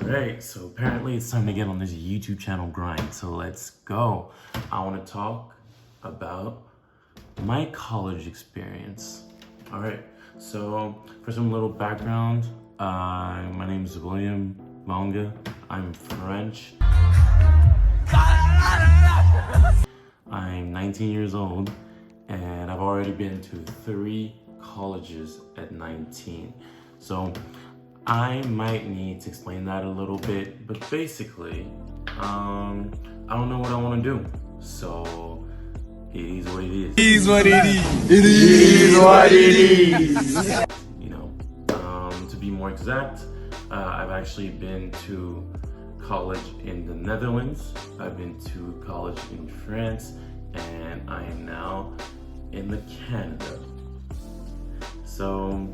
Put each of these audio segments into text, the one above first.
Alright, so apparently it's time to get on this YouTube channel grind, so let's go. I want to talk about my college experience. Alright, so for some little background, my name is William Manga. I'm French. I'm 19 years old, and I've already been to 3 colleges at 19. So I might need to explain that a little bit, but basically, I don't know what I want to do. So it is what it is. It is what it is. It is what it is. You know, to be more exact, I've actually been to college in the Netherlands. I've been to college in France, and I am now in the Canada. So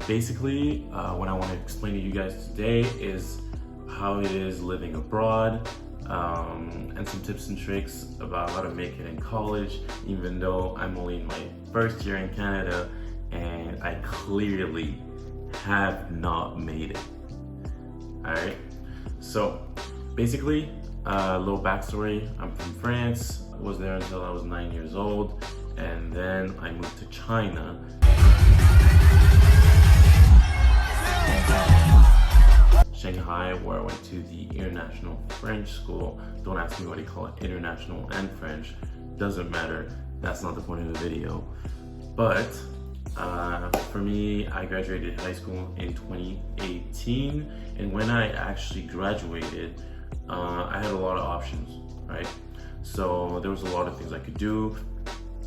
basically, what I want to explain to you guys today is how it is living abroad, and some tips and tricks about how to make it in college, even though I'm only in my first year in Canada and I clearly have not made it. Alright, so basically, a little backstory. I'm from France, was there until I was 9 years old, and then I moved to China. Shanghai, where I went to the International French School. Don't ask me why they call it International and French. Doesn't matter. That's not the point of the video. But for me, I graduated high school in 2018, and when I actually graduated, I had a lot of options, right? So there was a lot of things I could do.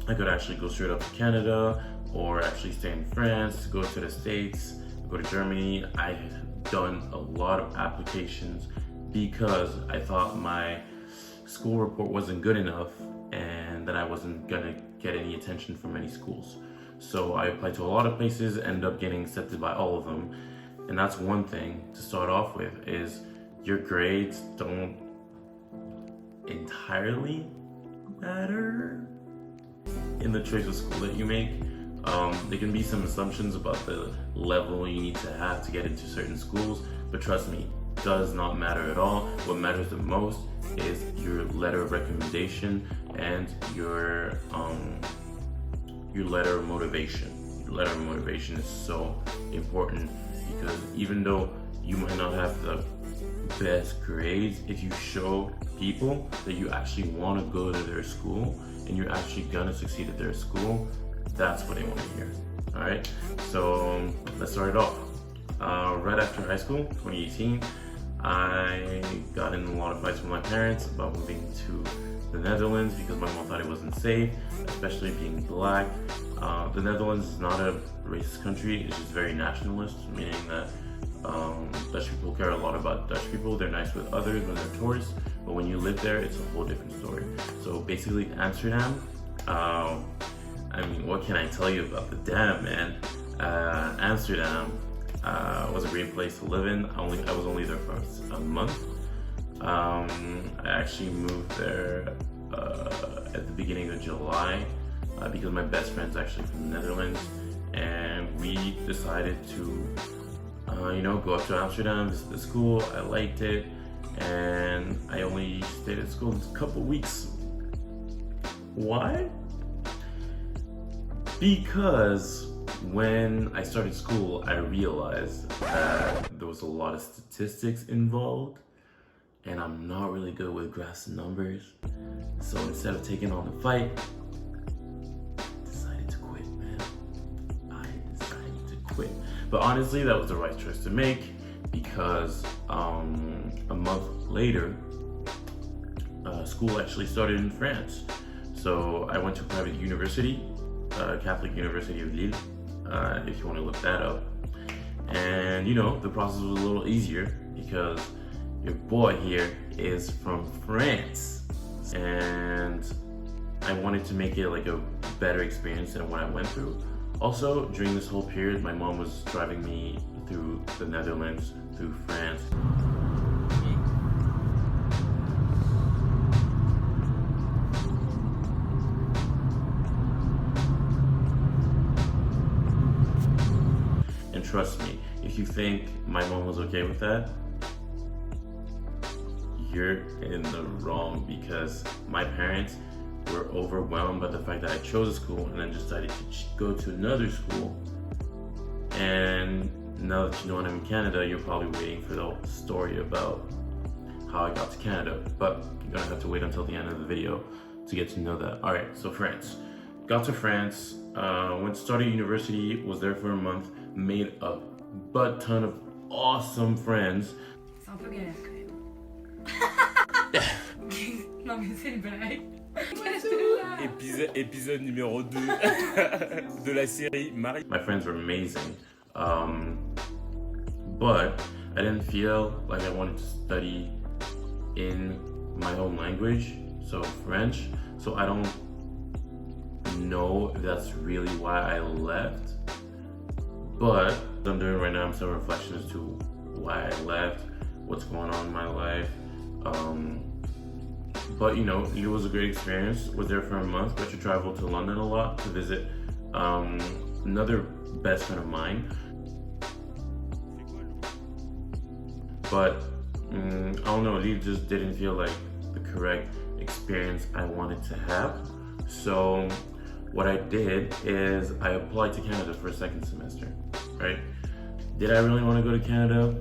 I could actually go straight up to Canada, or actually stay in France, go to the States, go to Germany. I had done a lot of applications because I thought my school report wasn't good enough and that I wasn't gonna get any attention from any schools. So I applied to a lot of places, ended up getting accepted by all of them. And that's one thing to start off with, is your grades don't entirely matter in the choice of school that you make. There can be some assumptions about the level you need to have to get into certain schools, but trust me, it does not matter at all. What matters the most is your letter of recommendation and your letter of motivation. Your letter of motivation is so important, because even though you might not have the best grades, if you show people that you actually want to go to their school and you're actually gonna succeed at their school, that's what they want to hear. All right, so let's start it off. Right after high school, 2018, I got in a lot of fights with my parents about moving to the Netherlands because my mom thought it wasn't safe, especially being black. The Netherlands is not a racist country, it's just very nationalist, meaning that Dutch people care a lot about Dutch people. They're nice with others when they're tourists, but when you live there, it's a whole different story. So basically, Amsterdam, I mean, what can I tell you about the dam, man? Amsterdam was a great place to live in. I was only there for a month. I actually moved there at the beginning of July because my best friend's actually from the Netherlands, and we decided to go up to Amsterdam, visit the school. I liked it, and I only stayed at school a couple weeks. Why? Because when I started school, I realized that there was a lot of statistics involved, and I'm not really good with graphs and numbers. So instead of taking on the fight, I decided to quit, man. I decided to quit. But honestly, that was the right choice to make, because a month later, school actually started in France. So I went to a private university, Catholic University of Lille, if you want to look that up. And the process was a little easier because your boy here is from France, and I wanted to make it like a better experience than what I went through. Also, during this whole period, my mom was driving me through the Netherlands, through France. And trust me, if you think my mom was okay with that, you're in the wrong, because my parents were overwhelmed by the fact that I chose a school and then decided to go to another school. And now that you know I'm in Canada, you're probably waiting for the whole story about how I got to Canada, but you're gonna have to wait until the end of the video to get to know that. All right, so France. Got to France, went to study university, was there for a month, made a butt ton of awesome friends. C'est un peu galère quand même. Non mais c'est une blague. Épisode numéro 2 de la série Marie. My friends were amazing, but I didn't feel like I wanted to study in my home language, so French. So I don't know if that's really why I left, but what I'm doing right now, I'm still reflection as to why I left, what's going on in my life. But you know, it was a great experience. Was there for a month, got to travel to London a lot to visit another best friend of mine. But I don't know, it just didn't feel like the correct experience I wanted to have. So what I did is I applied to Canada for a second semester, right? Did I really want to go to Canada?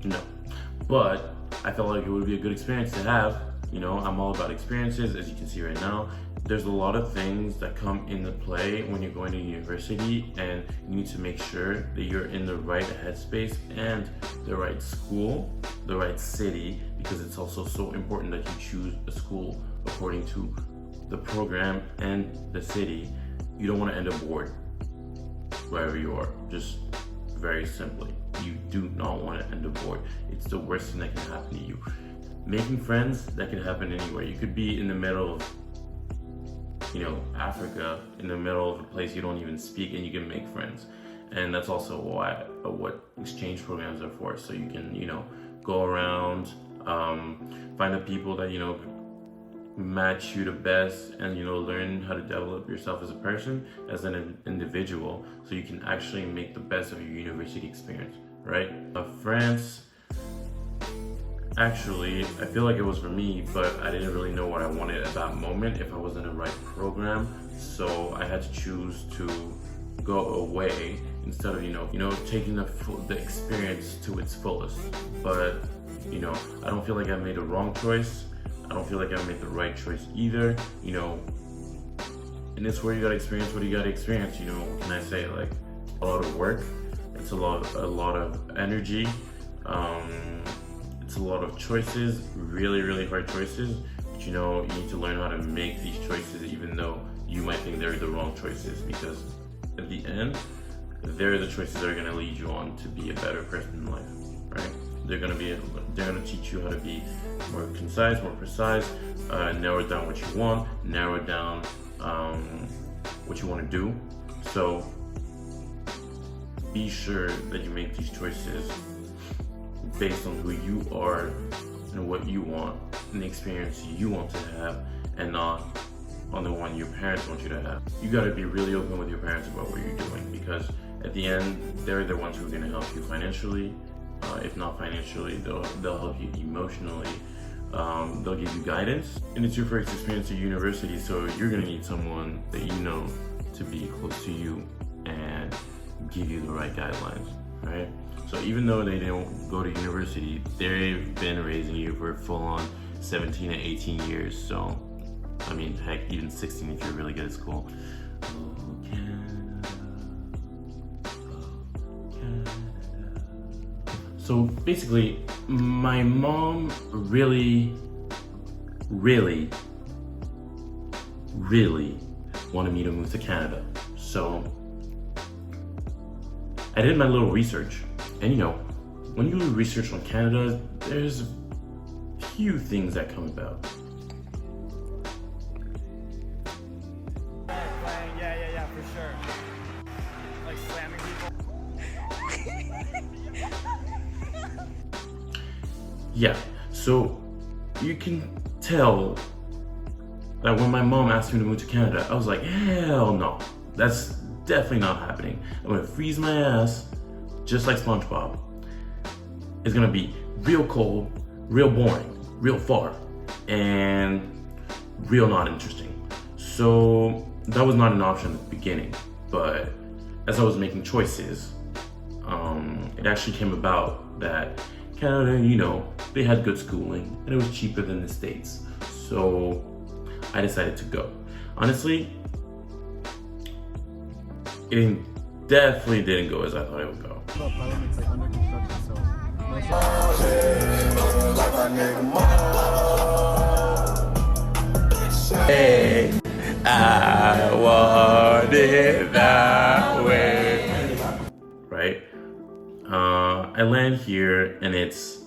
No, but I felt like it would be a good experience to have. You know, I'm all about experiences, as you can see right now. There's a lot of things that come into play when you're going to university, and you need to make sure that you're in the right headspace and the right school, the right city, because it's also so important that you choose a school according to the program and the city. You don't want to end up bored wherever you are, just very simply. You do not want to end up bored. It's the worst thing that can happen to you. Making friends, that can happen anywhere. You could be in the middle of, you know, Africa, in the middle of a place you don't even speak, and you can make friends. And that's also why what exchange programs are for, so you can, you know, go around, find the people that, you know, match you the best, and, you know, learn how to develop yourself as a person, as an individual, so you can actually make the best of your university experience, right? France, actually, I feel like it was for me, but I didn't really know what I wanted at that moment, if I was in the right program. So I had to choose to go away instead of, you know, taking the experience to its fullest. But, you know, I don't feel like I made the wrong choice. I don't feel like I made the right choice either. You know, and it's where you gotta experience what you gotta experience. You know, what can I say? Like, a lot of work. It's a lot of energy. It's a lot of choices, really, really hard choices. But, you know, you need to learn how to make these choices, even though you might think they're the wrong choices, because at the end, they're the choices that are gonna lead you on to be a better person in life, right? They're gonna teach you how to be more concise, more precise, narrow down what you want, narrow down what you want to do. So be sure that you make these choices based on who you are and what you want and the experience you want to have, and not on the one your parents want you to have. You got to be really open with your parents about what you're doing, because at the end, they're the ones who are going to help you financially. If not financially, they'll help you emotionally. They'll give you guidance, and it's your first experience at university, so you're gonna need someone that you know to be close to you and give you the right guidelines, right? So even though they don't go to university, they've been raising you for full-on 17 and 18 years. So, I mean, heck, even 16 if you're really good at school. So basically, my mom really wanted me to move to Canada. So I did my little research, and you know, when you do research on Canada, there's a few things that come about. Yeah, for sure. Like slamming people. Yeah, so you can tell that when my mom asked me to move to Canada, I was like, hell no, that's definitely not happening. I'm gonna freeze my ass, just like SpongeBob, is gonna be real cold, real boring, real far, and real not interesting. So that was not an option at the beginning, but as I was making choices, it actually came about that Canada, you know, they had good schooling and it was cheaper than the States. So I decided to go. Honestly, it definitely didn't go as I thought it would go. Parliament's like under construction, so Hey, I want it that way. Right? I land here and it's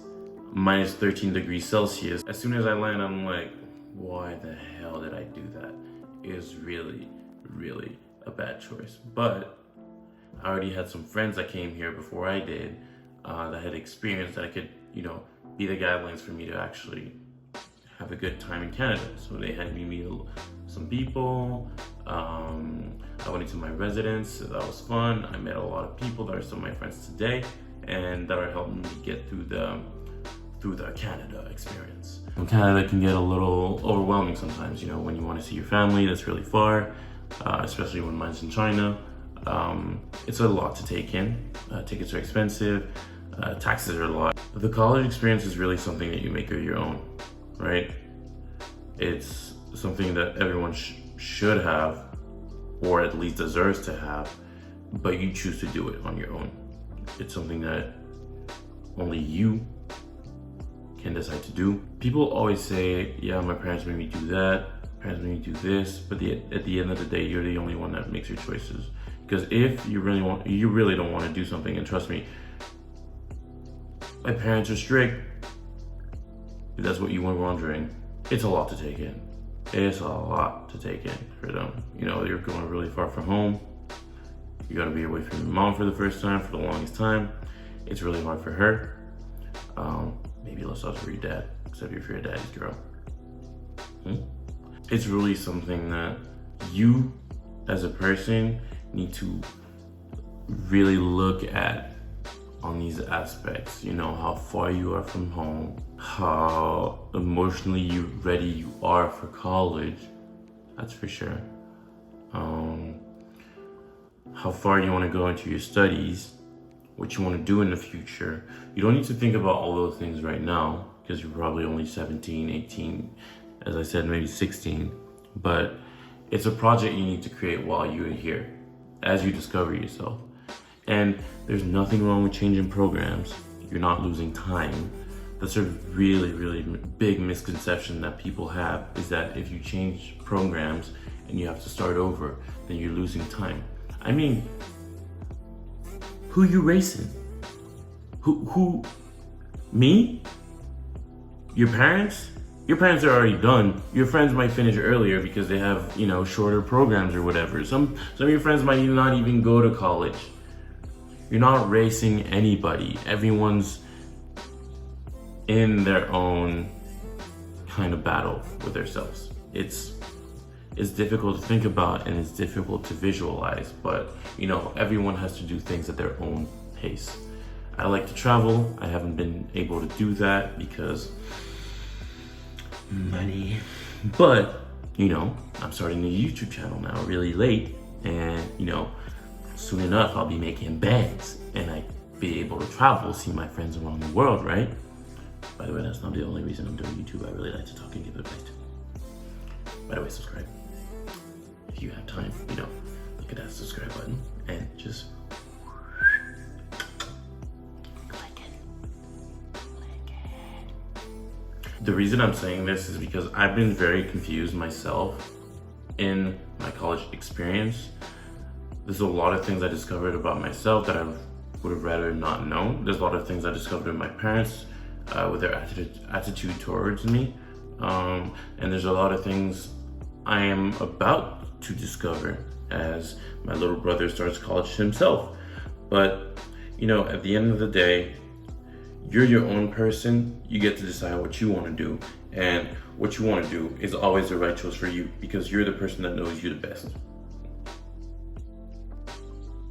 minus 13 degrees Celsius. As soon as I land, I'm like, why the hell did I do that? It was really, really a bad choice. But I already had some friends that came here before I did that had experience that I could, you know, be the guidelines for me to actually have a good time in Canada. So they had me meet some people. I went into my residence, so that was fun. I met a lot of people that are still my friends today and that are helping me get through the Canada experience. Canada can get a little overwhelming sometimes, you know, when you want to see your family that's really far, especially when mine's in China. It's a lot to take in. Tickets are expensive, taxes are a lot. The college experience is really something that you make of your own, right? It's something that everyone should have, or at least deserves to have, but you choose to do it on your own. It's something that only you can decide to do. People always say, yeah, my parents made me do that, parents made me do this, but at the end of the day, you're the only one that makes your choices. Because if you really don't want to do something, and trust me, my parents are strict. If that's what you were wondering, it's a lot to take in. It's a lot to take in for them. You know, you're going really far from home. You gotta be away from your mom for the first time, for the longest time. It's really hard for her. Maybe less hard for your dad, except if you're a daddy's girl. It's really something that you, as a person, need to really look at on these aspects. You know, how far you are from home, how emotionally ready you are for college, that's for sure. How far you want to go into your studies, what you want to do in the future. You don't need to think about all those things right now because you're probably only 17, 18, as I said, maybe 16. But it's a project you need to create while you're here, as you discover yourself. And there's nothing wrong with changing programs. You're not losing time. That's a really, really big misconception that people have, is that if you change programs and you have to start over, then you're losing time. I mean, who you racing? Who? Me? Your parents? Your parents are already done. Your friends might finish earlier because they have, you know, shorter programs or whatever. Some of your friends might not even go to college. You're not racing anybody. Everyone's in their own kind of battle with themselves. It's difficult to think about and it's difficult to visualize, but you know, everyone has to do things at their own pace. I like to travel. I haven't been able to do that because money. But, you know, I'm starting a YouTube channel now really late, and you know, soon enough I'll be making bands and I be able to travel, see my friends around the world, right? By the way, that's not the only reason I'm doing YouTube. I really like to talk and give advice too. By the way, subscribe. If you have time, you know, look at that subscribe button and just click it. The reason I'm saying this is because I've been very confused myself in my college experience. There's a lot of things I discovered about myself that I would have rather not known. There's a lot of things I discovered in my parents with their attitude towards me. And there's a lot of things I am about to discover as my little brother starts college himself. But, you know, at the end of the day, you're your own person. You get to decide what you want to do. And what you want to do is always the right choice for you because you're the person that knows you the best.